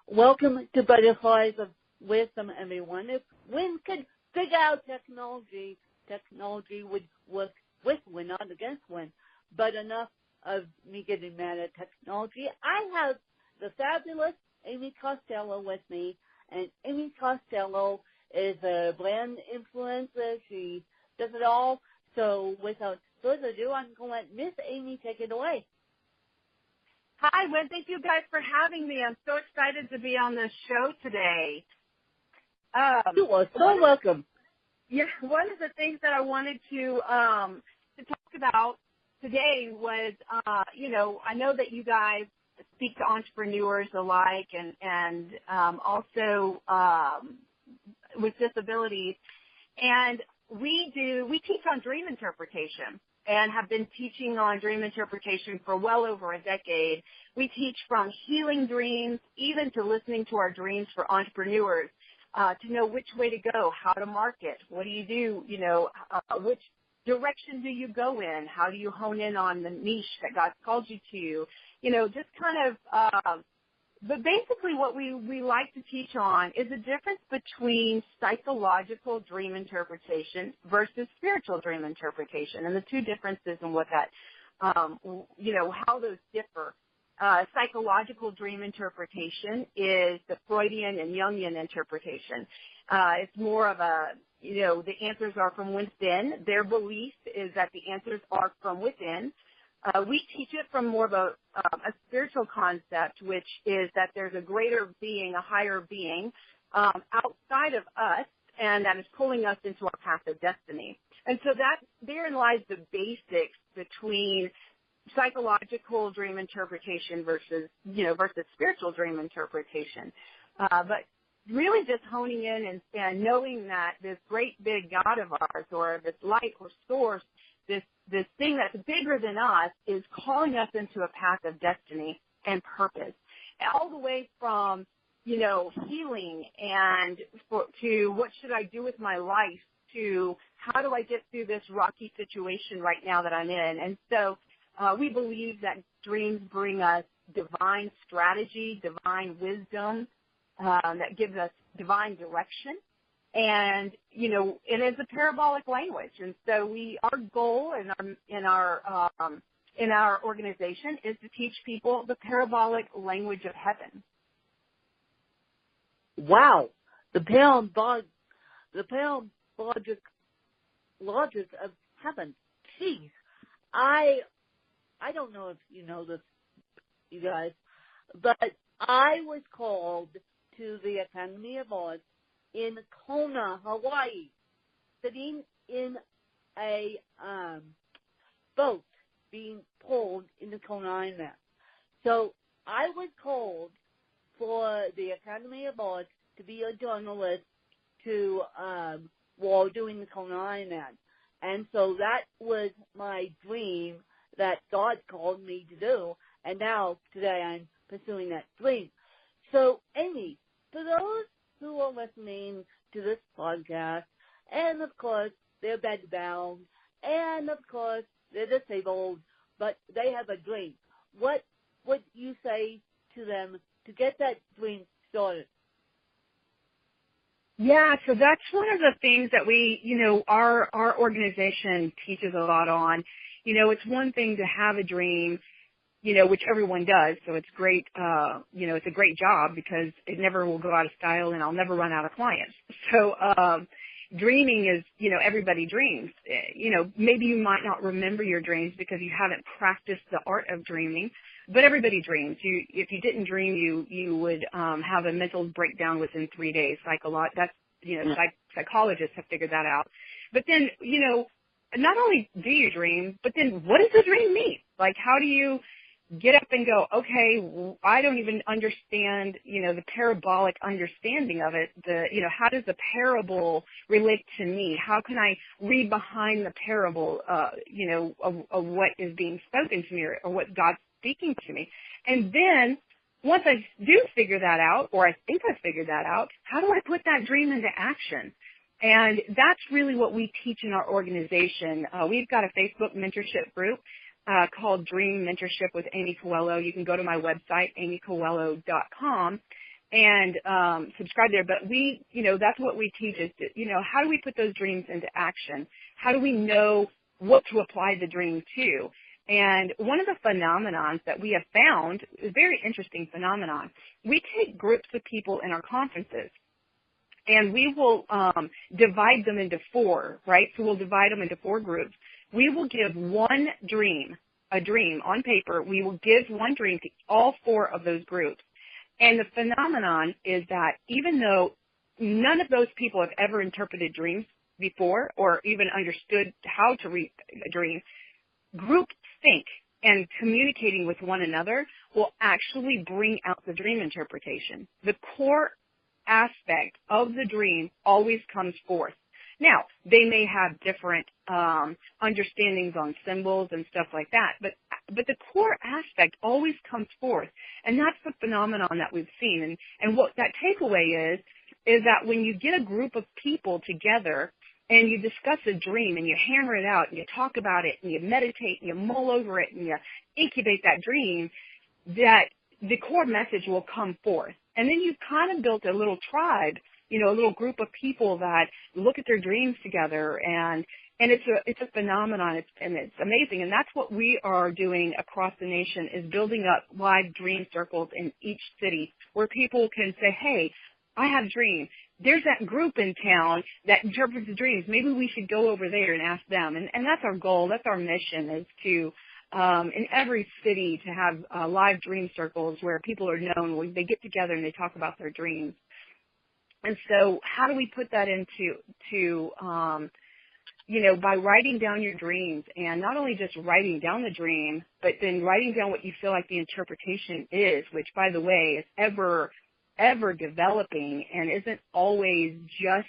Welcome to Butterflies of Wisdom, everyone. If Win could figure out technology would work with Win, not against Win. But enough of me getting mad at technology. I have the fabulous Amy Costello with me, and Amy Costello is a brand influencer. She does it all. So without further ado, I'm going to let Miss Amy take it away. Hi, Win. Thank you guys for having me. I'm so excited to be on this show today. You are so welcome. Yeah, one of the things that I wanted to talk about today was, I know that you guys speak to entrepreneurs alike and also with disabilities, and we teach on dream interpretation and have been teaching on dream interpretation for well over a decade. We teach from healing dreams even to listening to our dreams for entrepreneurs, to know which way to go, how to market, what do you do, which direction do you go in, how do you hone in on the niche that God called you to, just kind of, but basically what we like to teach on is the difference between psychological dream interpretation versus spiritual dream interpretation, and the two differences and what that, how those differ. Psychological dream interpretation is the Freudian and Jungian interpretation. It's more of a, the answers are from within. Their belief is that the answers are from within. We teach it from more of a spiritual concept, which is that there's a greater being, a higher being outside of us, and that is pulling us into our path of destiny. And so therein lies the basics between psychological dream interpretation versus spiritual dream interpretation. But really just honing in and knowing that this great big God of ours, or this light or source, this thing that's bigger than us, is calling us into a path of destiny and purpose, all the way from, healing and to what should I do with my life, to how do I get through this rocky situation right now that I'm in. And so we believe that dreams bring us divine strategy, divine wisdom, that gives us divine direction. And, it is a parabolic language. And so our goal in our organization is to teach people the parabolic language of heaven. Wow. The parabolic logic of heaven. Jeez. I don't know if you know this, you guys, but I was called to the Academy of Arts in Kona, Hawaii, sitting in a boat being pulled in the Kona Island. So I was called for the Academy of Arts to be a journalist while doing the Kona Island. And so that was my dream that God called me to do, and now today I'm pursuing that dream. So, Amy, for those who are listening to this podcast, and of course they're bedbound, and of course they're disabled, but they have a dream, what would you say to them to get that dream started? Yeah, so that's one of the things that we, our organization teaches a lot on. It's one thing to have a dream, which everyone does, so it's great, it's a great job because it never will go out of style and I'll never run out of clients. So dreaming is, everybody dreams. Maybe you might not remember your dreams because you haven't practiced the art of dreaming, but everybody dreams. If you didn't dream, you would have a mental breakdown within 3 days. Psychologists have figured that out. But then, not only do you dream, but then what does the dream mean? Like, how do you get up and go, okay, I don't even understand, the parabolic understanding of it. How does the parable relate to me? How can I read behind the parable, of what is being spoken to me or what God's speaking to me? And then once I do figure that out, or I think I figured that out, how do I put that dream into action? And that's really what we teach in our organization. We've got a Facebook mentorship group called Dream Mentorship with Amy Coello. You can go to my website, amycoello.com, and subscribe there. But we, that's what we teach is, how do we put those dreams into action? How do we know what to apply the dream to? And one of the phenomenons that we have found is a very interesting phenomenon. We take groups of people in our conferences, and we will divide them into four, right? So we'll divide them into four groups. We will give one dream, a dream on paper. We will give one dream to all four of those groups. And the phenomenon is that even though none of those people have ever interpreted dreams before or even understood how to read a dream, group think and communicating with one another will actually bring out the dream interpretation. The core aspect of the dream always comes forth. Now, they may have different understandings on symbols and stuff like that, but the core aspect always comes forth, and that's the phenomenon that we've seen. And what that takeaway is that when you get a group of people together and you discuss a dream and you hammer it out and you talk about it and you meditate and you mull over it and you incubate that dream, that the core message will come forth. And then you've kind of built a little tribe, a little group of people that look at their dreams together, and it's a phenomenon, and it's amazing. And that's what we are doing across the nation, is building up live dream circles in each city where people can say, hey, I have a dream. There's that group in town that interprets the dreams. Maybe we should go over there and ask them. And that's our goal. That's our mission, is to in every city to have live dream circles where people are known, where they get together and they talk about their dreams. And so how do we put that into by writing down your dreams, and not only just writing down the dream, but then writing down what you feel like the interpretation is, which, by the way, is ever developing and isn't always just,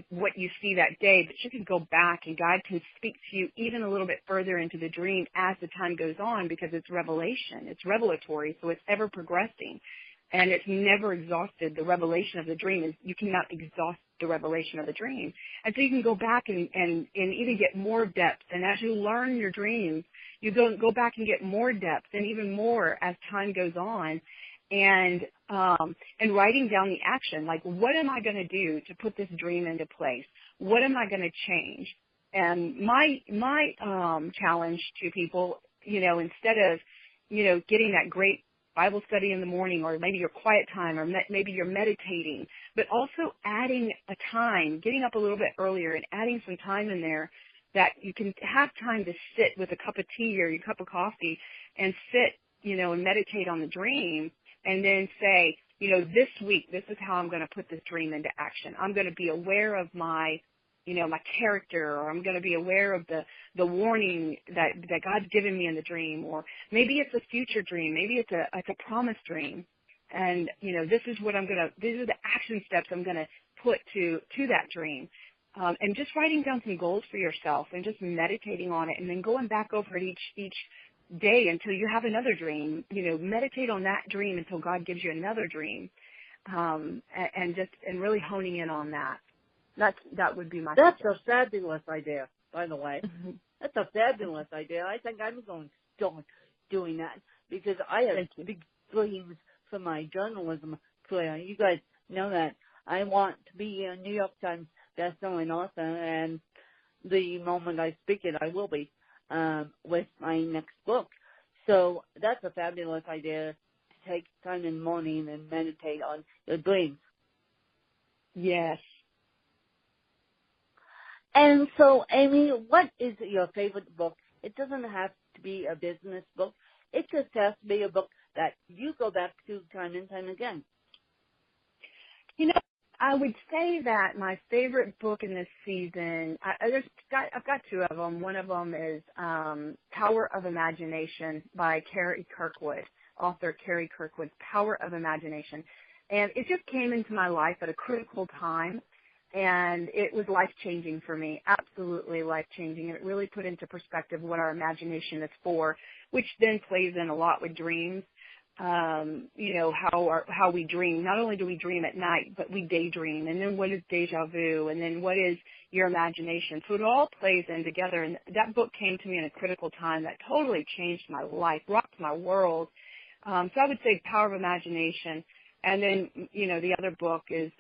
what you see that day, but you can go back and God can speak to you even a little bit further into the dream as the time goes on, because it's revelation. It's revelatory, so it's ever progressing. And it's never exhausted. The revelation of the dream is, you cannot exhaust the revelation of the dream. And so you can go back and even get more depth. And as you learn your dreams, you go back and get more depth and even more as time goes on. And writing down the action, like, what am I going to do to put this dream into place? What am I going to change? And my challenge to people, instead of, getting that great Bible study in the morning, or maybe your quiet time, or maybe you're meditating, but also adding a time, getting up a little bit earlier and adding some time in there that you can have time to sit with a cup of tea or your cup of coffee and sit, and meditate on the dream, and then say, this week, this is how I'm going to put this dream into action. I'm going to be aware of my character, or I'm going to be aware of the warning that God's given me in the dream, or maybe it's a future dream, maybe it's a promise dream, and these are the action steps I'm going to put to that dream, and just writing down some goals for yourself and just meditating on it, and then going back over it each day until you have another dream. Meditate on that dream until God gives you another dream, and really honing in on that. That would be my That's suggestion. a fabulous idea, by the way. Mm-hmm. That's a fabulous idea. I think I'm going to start doing that, because I have big dreams for my journalism career. You guys know that. I want to be a New York Times bestselling author, and the moment I speak it, I will be with my next book. So that's a fabulous idea, to take time in the morning and meditate on your dreams. Yes. And so, Amy, what is your favorite book? It doesn't have to be a business book. It just has to be a book that you go back to time and time again. I would say that my favorite book in this season, I've got two of them. One of them is Power of Imagination by Carrie Kirkwood, author Carrie Kirkwood's Power of Imagination. And it just came into my life at a critical time. And it was life-changing for me, absolutely life-changing. And it really put into perspective what our imagination is for, which then plays in a lot with dreams. How we dream. Not only do we dream at night, but we daydream. And then what is deja vu? And then what is your imagination? So it all plays in together. And that book came to me in a critical time that totally changed my life, rocked my world. So I would say Power of Imagination. And then, the other book is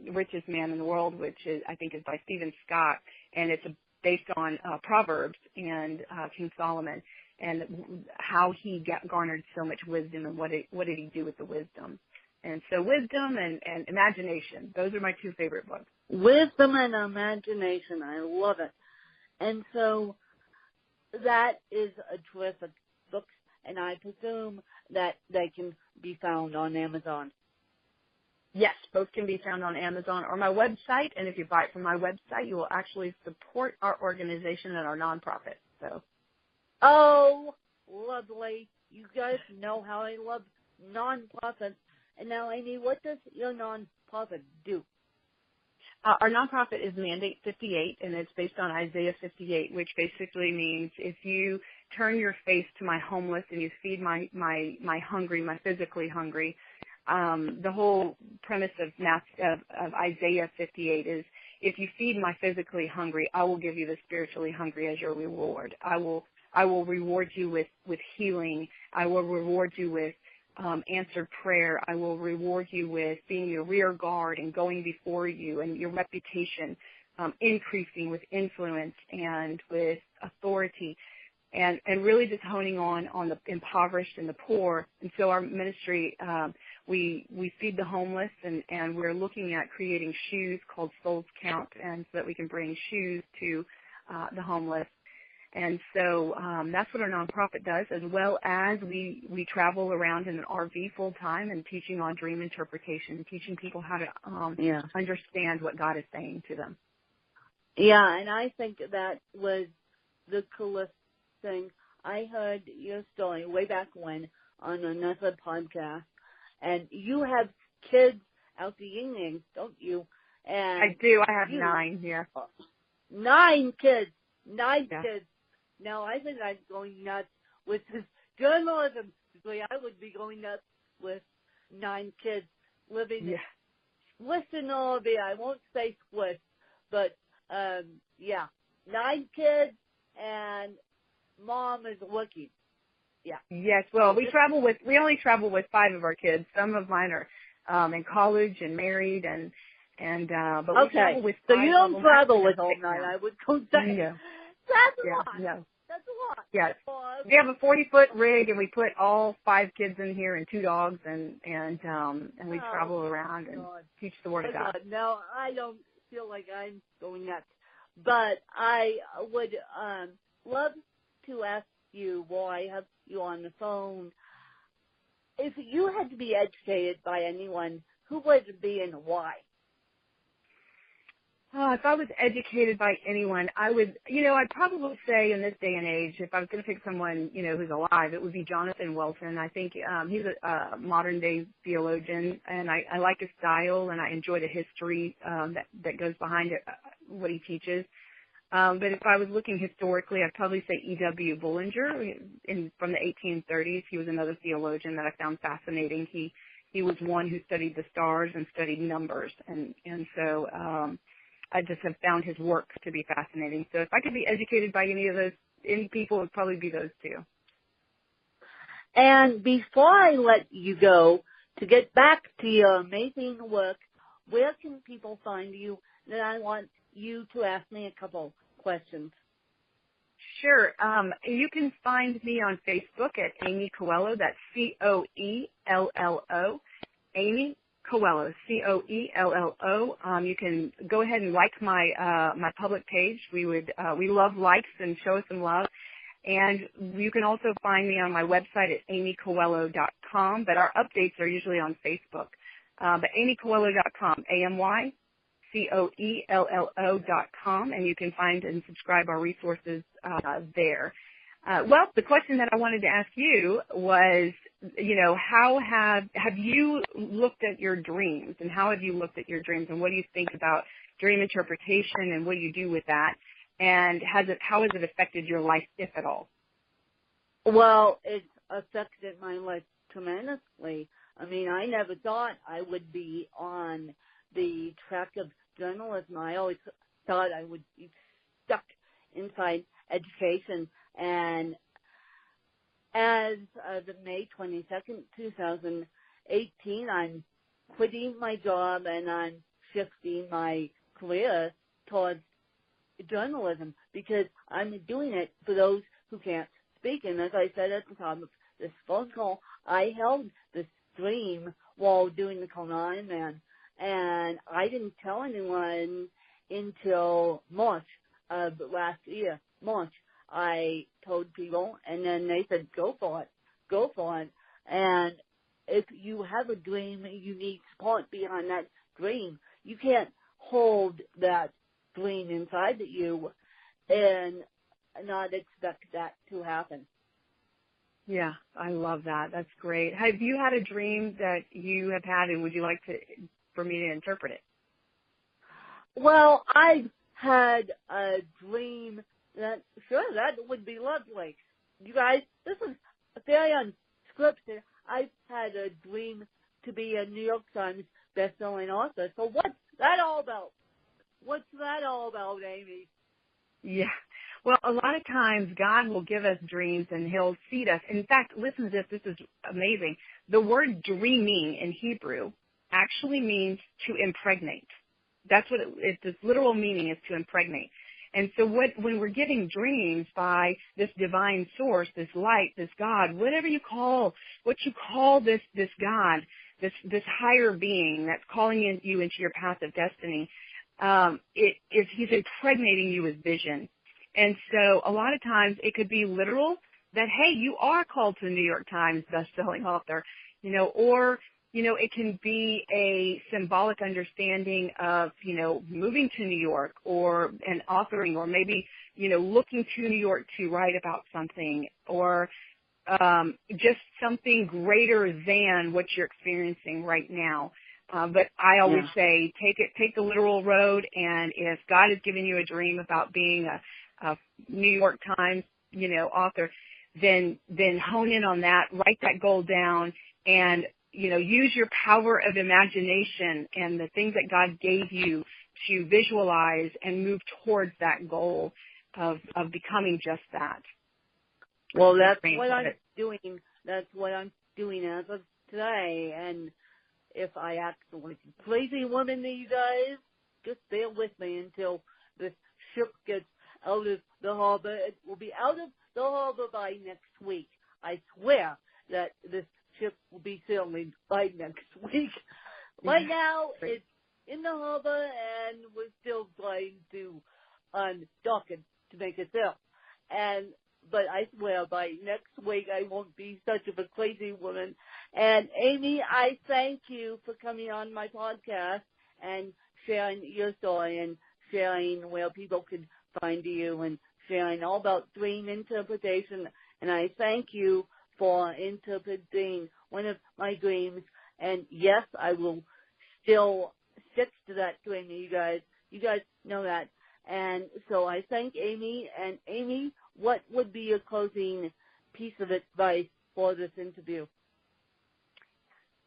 Richest Man in the World, which I think is by Stephen Scott, and it's based on Proverbs and King Solomon and how he garnered so much wisdom and what did he do with the wisdom. And so wisdom and imagination, those are my two favorite books. Wisdom and imagination, I love it. And so that is a terrific book, and I presume that they can be found on Amazon. Yes, both can be found on Amazon or my website, and if you buy it from my website, you will actually support our organization and our nonprofit. So. Oh, lovely. You guys know how I love nonprofits. And now, Amy, what does your nonprofit do? Our nonprofit is Mandate 58, and it's based on Isaiah 58, which basically means if you turn your face to my homeless and you feed my hungry, my physically hungry, the whole premise of Isaiah 58 is if you feed my physically hungry, I will give you the spiritually hungry as your reward. I will reward you with healing. I will reward you with answered prayer. I will reward you with being your rear guard and going before you, and your reputation increasing with influence and with authority, and really just honing on the impoverished and the poor. And so our ministry, we feed the homeless, and we're looking at creating shoes called Souls Count, and so that we can bring shoes to the homeless. And so that's what our nonprofit does, as well as we travel around in an RV full time and teaching on dream interpretation, teaching people how to understand what God is saying to them. Yeah, and I think that was the coolest thing. I heard your story way back when on another podcast, and you have kids out the evenings, don't you? And I do. I have 9 here. 9 kids. 9 yeah. kids. Now, I think I'm going nuts with this journalism. I would be going nuts with 9 kids living in Swiss and all of it. I won't say Swiss, but 9 kids, and mom is working. Yeah. Yes. Well, we only travel with 5 of our kids. Some of mine are in college and married, but we travel with 5. So you don't travel with all 9. I would go say. Yeah. That's a lot. No. That's a lot. Yes. We have a 40-foot rig, and we put all 5 kids in here and 2 dogs, and we travel around and teach the Word of God. No, I don't feel like I'm going nuts, but I would love to ask you while I have you on the phone, if you had to be educated by anyone, who would it be and why? If I was educated by anyone, I'd probably say in this day and age, if I was going to pick someone, who's alive, it would be Jonathan Welton. I think he's a modern-day theologian, and I like his style, and I enjoy the history that goes behind it, what he teaches. But if I was looking historically, I'd probably say E.W. Bullinger from the 1830s. He was another theologian that I found fascinating. He was one who studied the stars and studied numbers, and so I just have found his work to be fascinating. So if I could be educated by any people, it would probably be those 2. And before I let you go, to get back to your amazing work, where can people find you? Then I want you to ask me a couple questions. Sure. You can find me on Facebook at Amy Coello. That's Coello. Amy Coello, Coello. You can go ahead and like my public page. We love likes and show us some love. And you can also find me on my website at amycoello.com, but our updates are usually on Facebook. But amycoello.com, AMYCOELLO.com, and you can find and subscribe our resources there. Well, the question that I wanted to ask you was, how have you looked at your dreams, and how have you looked at your dreams, and what do you think about dream interpretation, and what do you do with that, and how has it affected your life, if at all? Well, it's affected my life tremendously. I mean, I never thought I would be on the track of journalism. I always thought I would be stuck inside education. And as of May 22nd, 2008, 18, I'm quitting my job and I'm shifting my career towards journalism because I'm doing it for those who can't speak. And as I said at the top of this phone call, I held this dream while doing the Kona Ironman, and I didn't tell anyone until March of last year. March, I told people, and then they said, go for it. And if you have a dream, you need support behind that dream. You can't hold that dream inside you and not expect that to happen. Yeah, I love that. That's great. Have you had a dream that you have had, and would you like for me to interpret it? Well, I've had a dream that would be lovely. You guys, this is very unscripted. I've had a dream to be a New York Times best-selling author. So what's that all about? Amy? Yeah. Well, a lot of times God will give us dreams and He'll seed us. In fact, listen to this. This is amazing. The word dreaming in Hebrew actually means to impregnate. That's what its literal meaning is, to impregnate. And so when we're getting dreams by this divine source, this light, this God, whatever you call this God, this higher being that's calling you into your path of destiny, He's impregnating you with vision. And so a lot of times it could be literal that, hey, you are called to the New York Times best-selling author, or, it can be a symbolic understanding of, moving to New York and authoring, or maybe, looking to New York to write about something, or just something greater than what you're experiencing right now. But I always say, take the literal road, and if God has given you a dream about being a New York Times, author, then hone in on that, write that goal down, and, use your power of imagination and the things that God gave you to visualize and move towards that goal of becoming just that. Well, that's what I'm doing. That's what I'm doing as of today. And if I act like a crazy woman to you guys, just bear with me until this ship gets out of the harbor. It will be out of the harbor by next week. I swear that this ship will be sailing by next week. Right now, it's in the harbor, and we're still trying to undock it to make it sail. But I swear by next week I won't be such of a crazy woman. And Amy, I thank you for coming on my podcast and sharing your story and sharing where people can find you and sharing all about dream interpretation. And I thank you for interpreting one of my dreams. And yes, I will still stick to that dream. You guys know that. And so I thank Amy. And Amy, what would be your closing piece of advice for this interview?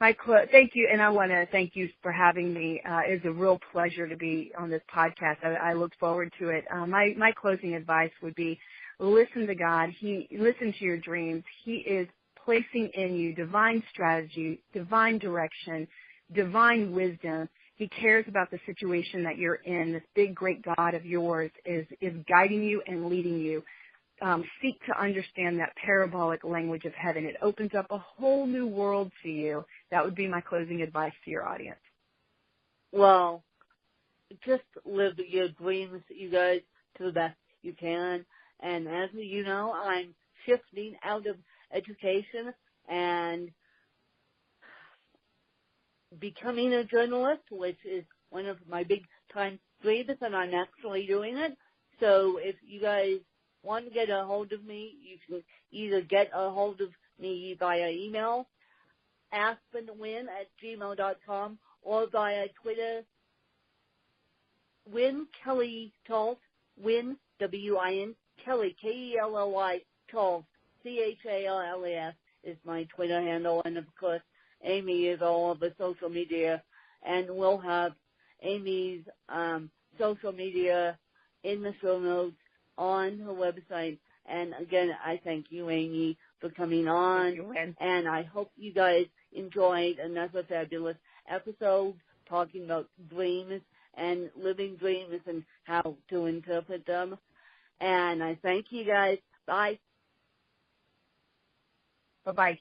Thank you, and I want to thank you for having me. It's a real pleasure to be on this podcast. I look forward to it. My closing advice would be, listen to God. Listen to your dreams. He is placing in you divine strategy, divine direction, divine wisdom. He cares about the situation that you're in. This big, great God of yours is guiding you and leading you. Seek to understand that parabolic language of heaven. It opens up a whole new world to you. That would be my closing advice to your audience. Well, just live your dreams, you guys, to the best you can. And as you know, I'm shifting out of education and becoming a journalist, which is one of my big time dreams, and I'm actually doing it. So if you guys want to get a hold of me, you can either get a hold of me via email, aspenwin@gmail.com, or via Twitter, Win Kelly Talk, Win, W-I-N, Kelly, K-E-L-L-Y, Talk, C-H-A-L-L-A-S is my Twitter handle. And, of course, Amy is all over social media. And we'll have Amy's social media in the show notes on her website. And again, I thank you, Amy, for coming on. And I hope you guys enjoyed another fabulous episode talking about dreams and living dreams and how to interpret them. And I thank you guys. Bye. Bye-bye.